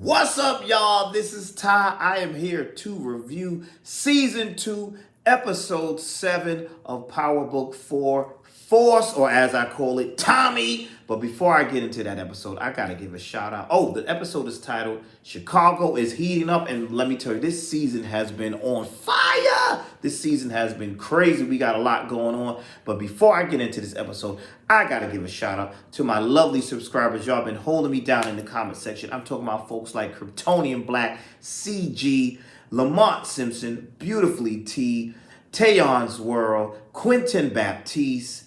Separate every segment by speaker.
Speaker 1: What's up, y'all? This is Ty. I am here to review Season 2, Episode 7 of Power Book 4, Force, or as I call it, Tommy. But before I get into that episode, I gotta give a shout out. Oh, the episode is titled Chicago is Heating Up. And let me tell you, this season has been on fire. This season has been crazy. We got a lot going on. But before I get into this episode, I gotta give a shout out to my lovely subscribers. Y'all been holding me down in the comment section. I'm talking about folks like Kryptonian Black, CG, Lamont Simpson, Beautifully T, Tayon's World, Quentin Baptiste,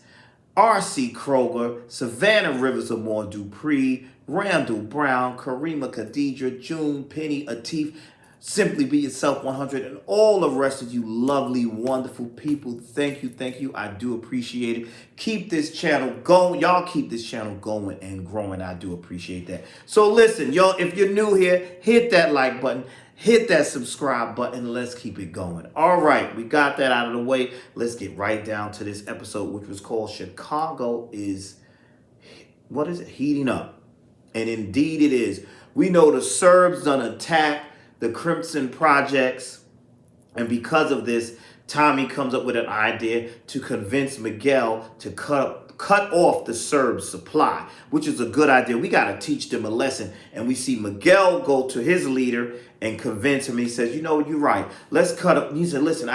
Speaker 1: R.C. Kroger, Savannah Rivers Amore Dupree, Randall Brown, Karima Khadidra, June, Penny, Atif, Simply Be Yourself 100, and all the rest of you lovely, wonderful people. Thank you, thank you. I do appreciate it. Keep this channel going. Y'all keep this channel going and growing. I do appreciate that. So listen, y'all, if you're new here, hit that like button. Hit that subscribe button. Let's keep it going. All right, we got that out of the way. Let's get right down to this episode, which was called Chicago is, what is it? Heating Up. And indeed it is. We know the Serbs done attack the Crimson Projects. And because of this, Tommy comes up with an idea to convince Miguel to cut off the Serbs' supply, which is a good idea. We got to teach them a lesson. And we see Miguel go to his leader and convince him. He says, you know, you're right. Let's cut up. He said, listen,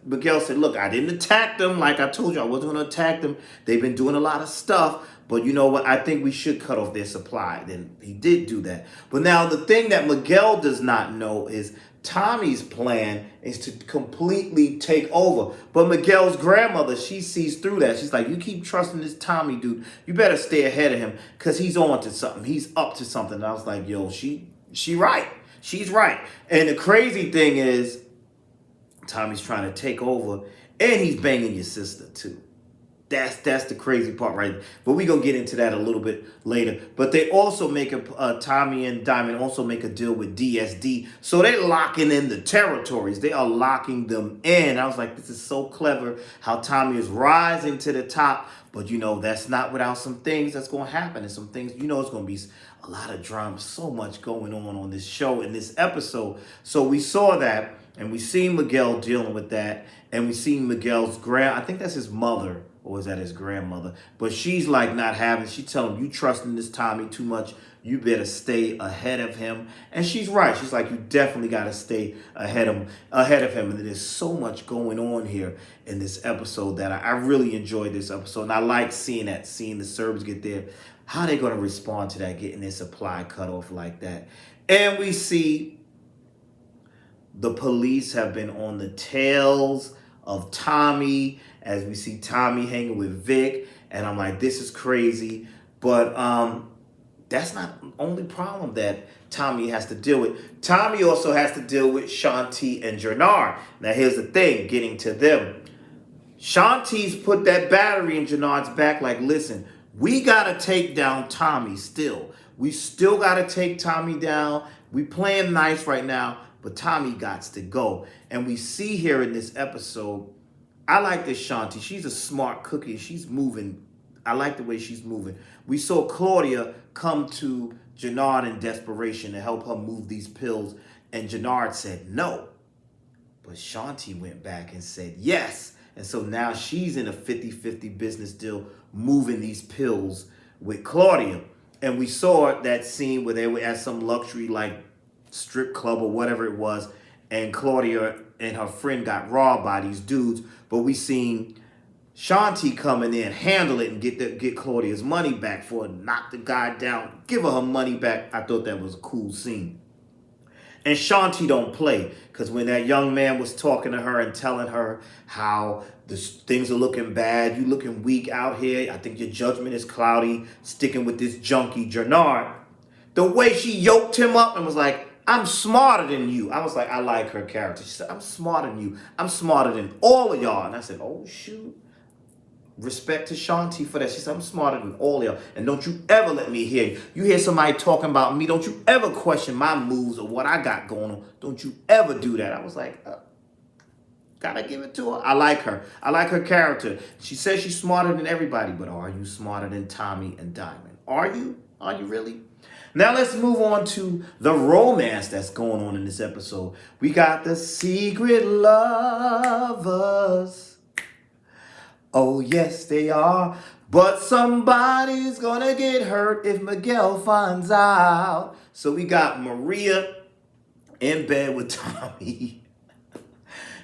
Speaker 1: Miguel said, look, I didn't attack them. Like I told you, I wasn't going to attack them. They've been doing a lot of stuff. But you know what? I think we should cut off their supply. Then he did do that. But now the thing that Miguel does not know is Tommy's plan is to completely take over. But Miguel's grandmother, she sees through that. She's like, you keep trusting this Tommy dude. You better stay ahead of him because he's on to something. He's up to something. And I was like, yo, she right. She's right. And the crazy thing is Tommy's trying to take over and he's banging your sister too. That's the crazy part, right? But we're going to get into that a little bit later. But they also make Tommy and Diamond also make a deal with DSD. So they're locking in the territories. They are locking them in. I was like, this is so clever how Tommy is rising to the top. But, you know, that's not without some things that's going to happen. And some things, you know, it's going to be a lot of drama. So much going on this show, in this episode. So we saw that. And we see Miguel dealing with that. And we see Miguel's I think that's his mother. Or was that his grandmother? But she's like not having, she telling him, you trusting this Tommy too much. You better stay ahead of him. And she's right. She's like, you definitely got to stay ahead of him. And there's so much going on here in this episode that I really enjoyed this episode. And I like seeing the Serbs get there. How are they going to respond to that, getting their supply cut off like that? And we see the police have been on the tails of Tommy, as we see Tommy hanging with Vic, and I'm like, this is crazy. But that's not the only problem that Tommy has to deal with. Tommy also has to deal with Shanti and Jernard. Now here's the thing, getting to them. Shanti's put that battery in Jernard's back like, listen, we gotta take down Tommy still. We still gotta take Tommy down. We playing nice right now, but Tommy gots to go. And we see here in this episode, I like this Shanti. She's a smart cookie. She's moving. I like the way she's moving. We saw Claudia come to Jernard in desperation to help her move these pills. And Jernard said no. But Shanti went back and said yes. And so now she's in a 50-50 business deal moving these pills with Claudia. And we saw that scene where they were at some luxury like strip club or whatever it was, and Claudia and her friend got robbed by these dudes. But we seen Shanti coming in, handle it, and get Claudia's money back for it, knock the guy down, give her money back. I thought that was a cool scene. And Shanti don't play, because when that young man was talking to her and telling her how things are looking bad, you looking weak out here, I think your judgment is cloudy, sticking with this junkie Jernard, the way she yoked him up and was like, I'm smarter than you. I was like, I like her character. She said, I'm smarter than you. I'm smarter than all of y'all. And I said, oh, shoot. Respect to Shanti for that. She said, I'm smarter than all of y'all. And don't you ever let me hear you. You hear somebody talking about me. Don't you ever question my moves or what I got going on. Don't you ever do that. I was like, gotta give it to her. I like her. I like her character. She says she's smarter than everybody. But are you smarter than Tommy and Diamond? Are you? Are you really? Now let's move on to the romance that's going on in this episode. We got the secret lovers. Oh, yes, they are. But somebody's gonna get hurt if Miguel finds out. So we got Maria in bed with Tommy.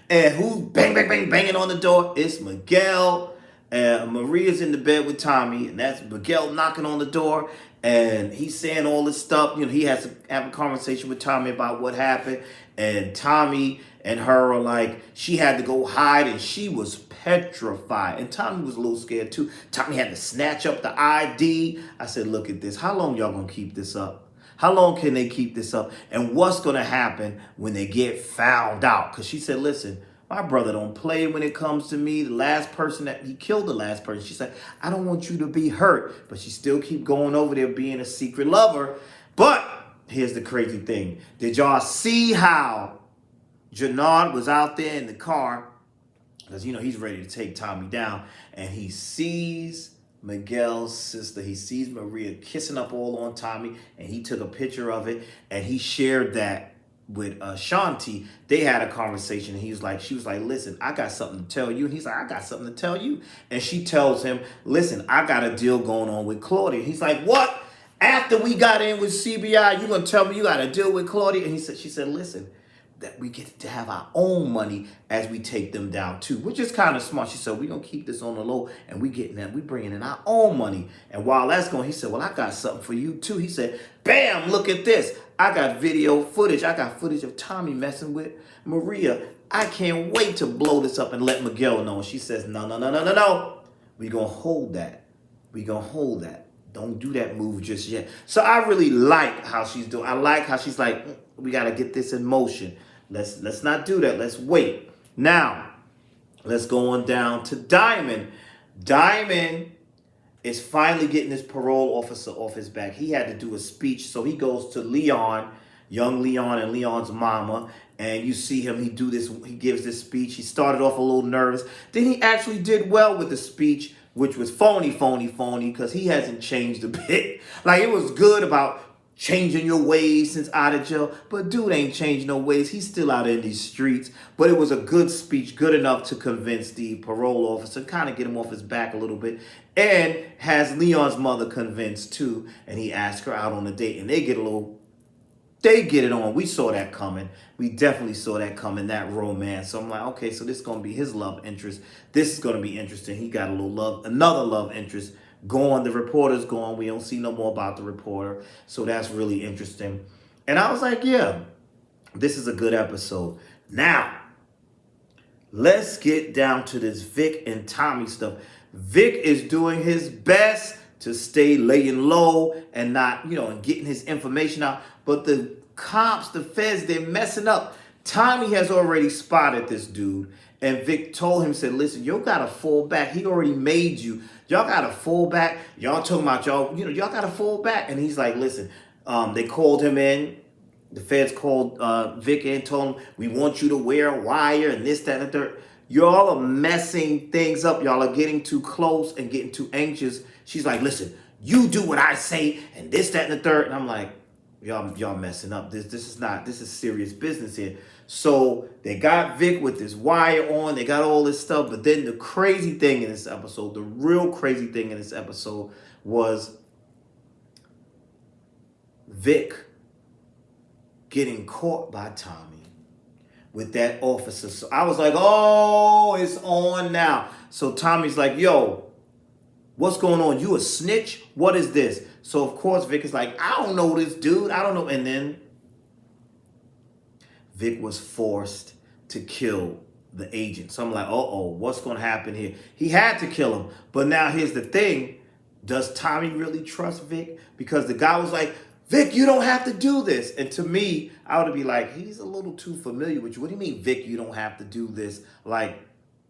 Speaker 1: And who's bang, bang, bang, banging on the door? It's Miguel. And Maria's in the bed with Tommy. And that's Miguel knocking on the door. And he's saying all this stuff. You know, he has to have a conversation with Tommy about what happened. And Tommy and her are like, she had to go hide. And she was petrified. And Tommy was a little scared too. Tommy had to snatch up the ID. I said, look at this. How long y'all gonna keep this up? How long can they keep this up? And what's going to happen when they get found out? Because she said, listen, my brother don't play when it comes to me. The last person that he killed the last person. She said, I don't want you to be hurt. But she still keep going over there being a secret lover. But here's the crazy thing. Did y'all see how Jannard was out there in the car? Because, you know, he's ready to take Tommy down. And he sees Miguel's sister. He sees Maria kissing up all on Tommy, and he took a picture of it, and he shared that with Shanti. They had a conversation, and she was like, listen, I got something to tell you. And he's like, I got something to tell you. And she tells him, listen, I got a deal going on with Claudia. He's like, what? After we got in with CBI, you gonna tell me you got a deal with Claudia? And she said, listen, that we get to have our own money as we take them down too, which is kind of smart. She said, we're going to keep this on the low, and we bringing in our own money. And while that's going, he said, well, I got something for you too. He said, bam, look at this. I got video footage. I got footage of Tommy messing with Maria. I can't wait to blow this up and let Miguel know. And she says, no. We're going to hold that. Don't do that move just yet. So I really like how she's doing. I like how she's like, we got to get this in motion. Let's not do that. Let's wait. Now, let's go on down to Diamond. Diamond is finally getting his parole officer off his back. He had to do a speech, so he goes to Leon, young Leon and Leon's mama, and you see him, he gives this speech. He started off a little nervous. Then he actually did well with the speech, which was phony, because he hasn't changed a bit. Like, it was good about changing your ways since out of jail, but dude ain't changed no ways. He's still out in these streets. But it was a good speech, good enough to convince the parole officer, kind of get him off his back a little bit, and has Leon's mother convinced too. And he asked her out on a date, and they get it on. We saw that coming. We definitely saw that coming, that romance. So I'm like, okay, so this is going to be his love interest. This is going to be interesting. He got another love interest. Gone, the reporter's gone. We don't see no more about the reporter. So that's really interesting. And I was like, yeah, this is a good episode. Now, let's get down to this Vic and Tommy stuff. Vic is doing his best to stay laying low and not, and getting his information out. But the cops, the feds, they're messing up. Tommy has already spotted this dude. And Vic told him, said, listen, you got to fall back. He already made you. Y'all got to fall back. Y'all talking about y'all got to fall back. And he's like, listen, they called him in. The feds called Vic in, told him, we want you to wear a wire and this, that, and the third. Y'all are messing things up. Y'all are getting too close and getting too anxious. She's like, listen, you do what I say and this, that, and the third. And I'm like, y'all messing up. This is serious business here. So they got Vic with this wire on. They got all this stuff. But then the crazy thing in this episode, the real crazy thing in this episode was Vic getting caught by Tommy with that officer. So I was like, oh, it's on now. So Tommy's like, yo, what's going on? You a snitch? What is this? So, of course, Vic is like, I don't know this dude. I don't know. And then Vic was forced to kill the agent. So I'm like, what's going to happen here? He had to kill him. But now here's the thing. Does Tommy really trust Vic? Because the guy was like, Vic, you don't have to do this. And to me, I would be like, he's a little too familiar with you. What do you mean, Vic, you don't have to do this? Like,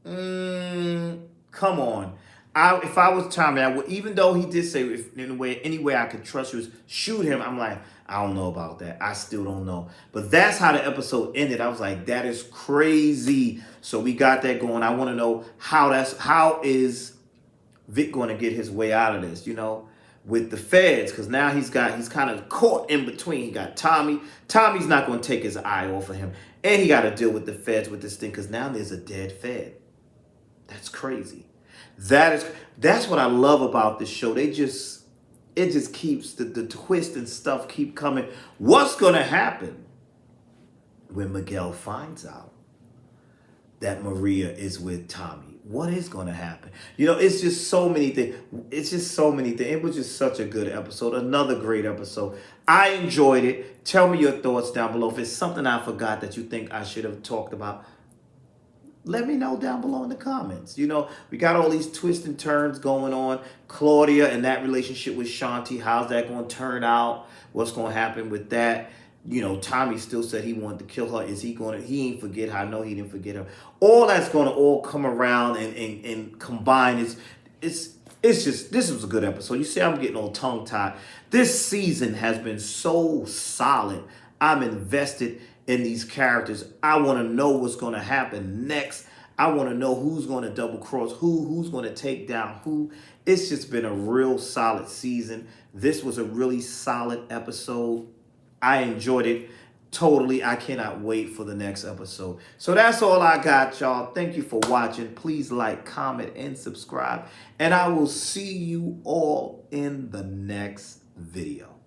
Speaker 1: come on. If I was Tommy, I would, even though he did say, if any way I could trust you is shoot him, I'm like, I don't know about that. I still don't know. But that's how the episode ended. I was like, that is crazy. So we got that going. I want to know how is Vic going to get his way out of this, with the feds, because now he's kind of caught in between. He got Tommy. Tommy's not going to take his eye off of him, and he got to deal with the feds with this thing, because now there's a dead fed. That's crazy. That's what I love about this show. It just keeps the twist and stuff keep coming. What's going to happen when Miguel finds out that Maria is with Tommy? What is going to happen? It's just so many things. It's just so many things. It was just such a good episode. Another great episode. I enjoyed it. Tell me your thoughts down below. If it's something I forgot that you think I should have talked about, let me know down below in the comments. We got all these twists and turns going on. Claudia and that relationship with Shanti, how's that going to turn out? What's going to happen with that? Tommy still said he wanted to kill her. Is he going to, he ain't forget her. I know he didn't forget her. All that's going to all come around and combine. It's just, this was a good episode. You see, I'm getting all tongue tied. This season has been so solid. I'm invested in these characters. I want to know what's going to happen next. I want to know who's going to double cross who's going to take down who. It's just been a real solid season. This was a really solid episode. I enjoyed it totally. I cannot wait for the next episode. So that's all I got, y'all. Thank you for watching. Please like, comment, and subscribe. And I will see you all in the next video.